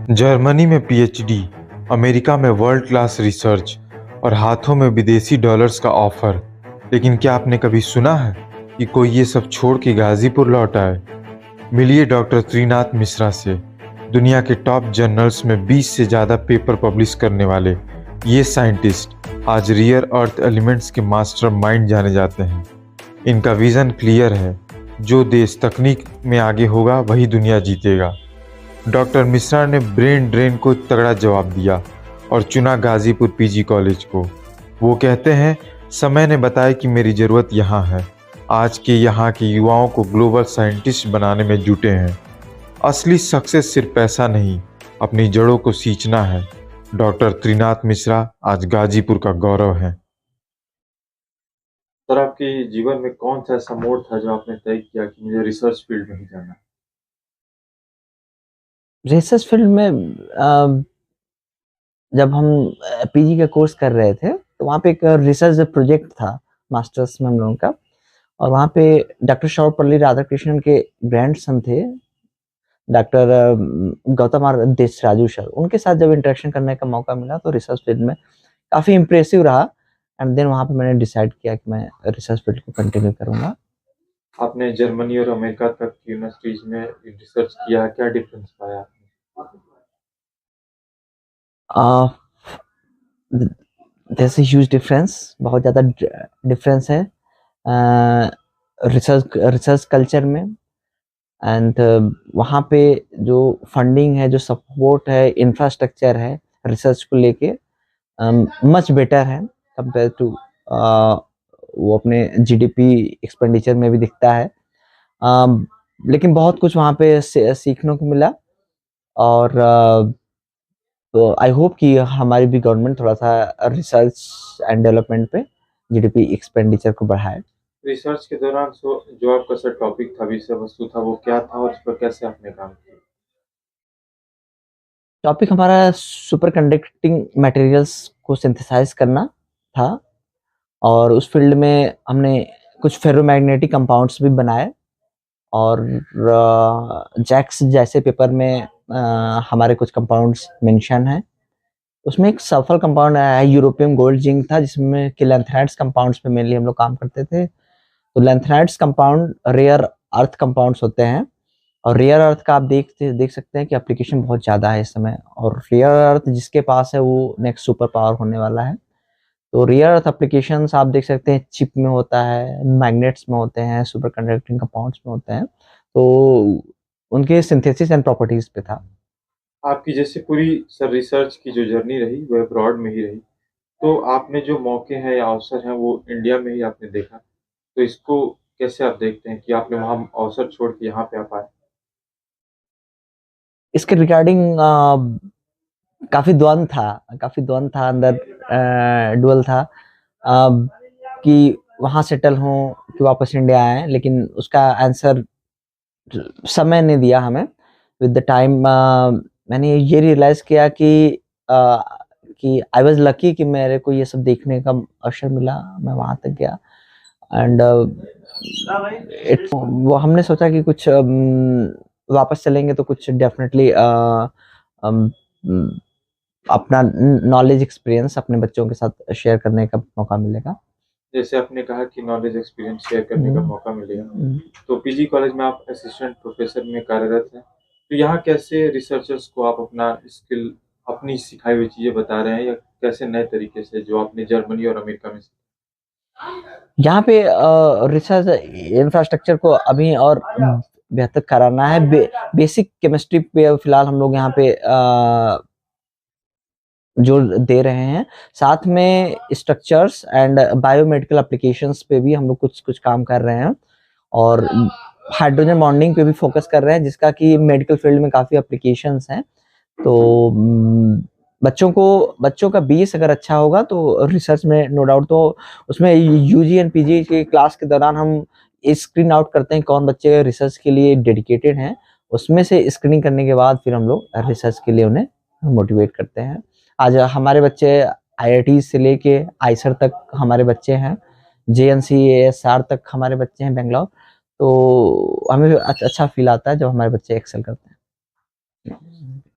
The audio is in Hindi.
जर्मनी में पीएचडी, अमेरिका में वर्ल्ड क्लास रिसर्च और हाथों में विदेशी डॉलर्स का ऑफर। लेकिन क्या आपने कभी सुना है कि कोई ये सब छोड़ के गाजीपुर लौटा है? मिलिए डॉक्टर त्रिनाथ मिश्रा से। दुनिया के टॉप जर्नल्स में 20 से ज़्यादा पेपर पब्लिश करने वाले ये साइंटिस्ट आज रियर अर्थ एलिमेंट्स के मास्टर माइंड जाने जाते हैं। इनका विज़न क्लियर है, जो देश तकनीक में आगे होगा वही दुनिया जीतेगा। डॉक्टर मिश्रा ने ब्रेन ड्रेन को तगड़ा जवाब दिया और चुना गाजीपुर पीजी कॉलेज को। वो कहते हैं, समय ने बताया कि मेरी ज़रूरत यहाँ है। आज के यहाँ के युवाओं को ग्लोबल साइंटिस्ट बनाने में जुटे हैं। असली सक्सेस सिर्फ पैसा नहीं, अपनी जड़ों को सींचना है। डॉक्टर त्रिनाथ मिश्रा आज गाजीपुर का गौरव हैं। सर, आपके जीवन में कौन सा ऐसा मोड़ था जो आपने तय किया कि मुझे रिसर्च फील्ड में ही जाना है? रिसर्च फील्ड में जब हम पीजी का कोर्स कर रहे थे तो वहाँ पे एक रिसर्च प्रोजेक्ट था मास्टर्स में हम लोगों का। और वहाँ पे डॉक्टर सर्वपल्ली राधाकृष्णन के ग्रैंडसन थे डॉक्टर गौतम आर देशराजू सर। उनके साथ जब इंटरेक्शन करने का मौका मिला तो रिसर्च फील्ड में काफ़ी इम्प्रेसिव रहा। एंड देन वहाँ पे मैंने डिसाइड किया कि मैं रिसर्च फील्ड को कंटिन्यू करूँगा। आपने जर्मनी और अमेरिका तक की यूनिवर्सिटीज में रिसर्च किया है, क्या डिफरेंस पाया आपने? there's a huge difference, बहुत ज़्यादा डिफरेंस है रिसर्च कल्चर में। एंड वहाँ पे जो फंडिंग है, जो सपोर्ट है, इंफ्रास्ट्रक्चर है रिसर्च को लेके मच बेटर है कंपेयर टू वो अपने जीडीपी एक्सपेंडिचर में भी दिखता है। लेकिन बहुत कुछ वहाँ पे सीखने को मिला। और तो आई होप कि हमारी भी गवर्नमेंट थोड़ा सा रिसर्च एंड डेवलपमेंट पे जीडीपी एक्सपेंडिचर को बढ़ाए। रिसर्च के दौरान जो आपका सर टॉपिक था, विषय वस्तु था, वो क्या था और उस पर कैसे आपने काम किया? टॉपिक हमारा सुपर कंडक्टिंग मटेरियल्स को सिंथेसाइज करना था। और उस फील्ड में हमने कुछ फेरोमैग्नेटिक कंपाउंड्स भी बनाए। और जैक्स जैसे पेपर में हमारे कुछ कंपाउंड्स मेंशन हैं। उसमें एक सल्फर कंपाउंड है, यूरोपियम गोल्ड जिंक था, जिसमें कि लैंथेनाइड्स कंपाउंड्स पे मेनली हम लोग काम करते थे। तो lanthanides compound rare earth compounds होते हैं। और रेयर अर्थ का आप देख सकते हैं कि एप्लीकेशन बहुत ज़्यादा है इस समय। और रेयर अर्थ जिसके पास है वो नेक्स्ट सुपर पावर होने वाला है। तो रेयर अर्थ एप्लीकेशंस आप देख सकते हैं चिप में होता है, मैग्नेट्स में होते हैं, सुपर कंडक्टिंग कंपाउंड्स में होते हैं। तो उनके सिंथेसिस एंड प्रॉपर्टीज पे था। आपकी जैसे पूरी सर रिसर्च की जो जर्नी रही वह अब्रॉड में ही रही, तो आपने जो मौके हैं या अवसर हैं वो इंडिया में ही आपने देखा, तो इसको कैसे आप देखते हैं कि आपने वहाँ अवसर छोड़ के यहाँ पे आप आए? इसके रिगार्डिंग काफ़ी द्वंद था अंदर, डुअल था कि वहाँ सेटल हों कि वापस इंडिया आए। लेकिन उसका आंसर समय ने दिया हमें। विद द टाइम मैंने ये रियलाइज़ किया कि आई वाज लकी कि मेरे को ये सब देखने का अवसर मिला, मैं वहाँ तक गया। एंड वो हमने सोचा कि कुछ वापस चलेंगे तो कुछ डेफिनेटली अपना नॉलेज एक्सपीरियंस अपने बच्चों के साथ शेयर करने का मौका मिलेगा। जैसे आपने कहा कि नॉलेज एक्सपीरियंस शेयर करने का मौका मिलेगा, तो पीजी कॉलेज में आप असिस्टेंट प्रोफेसर में कार्यरत हैं, तो यहाँ कैसे रिसर्चर्स को आप अपना स्किल, अपनी सिखाई हुई चीज़ें बता रहे हैं, या कैसे नए तरीके से जो आपने जर्मनी और अमेरिका में यहाँ पे रिसर्च इंफ्रास्ट्रक्चर को अभी और बेहतर कराना है। बेसिक केमिस्ट्री पे फिलहाल हम लोग यहाँ पे जोर दे रहे हैं। साथ में स्ट्रक्चर्स एंड बायोमेडिकल एप्लीकेशंस पे भी हम लोग कुछ काम कर रहे हैं। और हाइड्रोजन बॉन्डिंग पे भी फोकस कर रहे हैं, जिसका कि मेडिकल फील्ड में काफ़ी एप्लीकेशंस हैं। तो बच्चों का बेस अगर अच्छा होगा तो रिसर्च में नो डाउट, तो उसमें यूजी एंड पीजी के क्लास के दौरान हम स्क्रीन आउट करते हैं कौन बच्चे रिसर्च के लिए डेडिकेटेड हैं। उसमें से स्क्रीनिंग करने के बाद फिर हम लोग रिसर्च के लिए उन्हें मोटिवेट करते हैं। आज हमारे बच्चे आईआईटी से लेके आईसर तक हमारे बच्चे हैं, JNCASR तक हमारे बच्चे हैं बेंगलोर। तो हमें अच्छा फील आता है जब हमारे बच्चे एक्सेल करते हैं।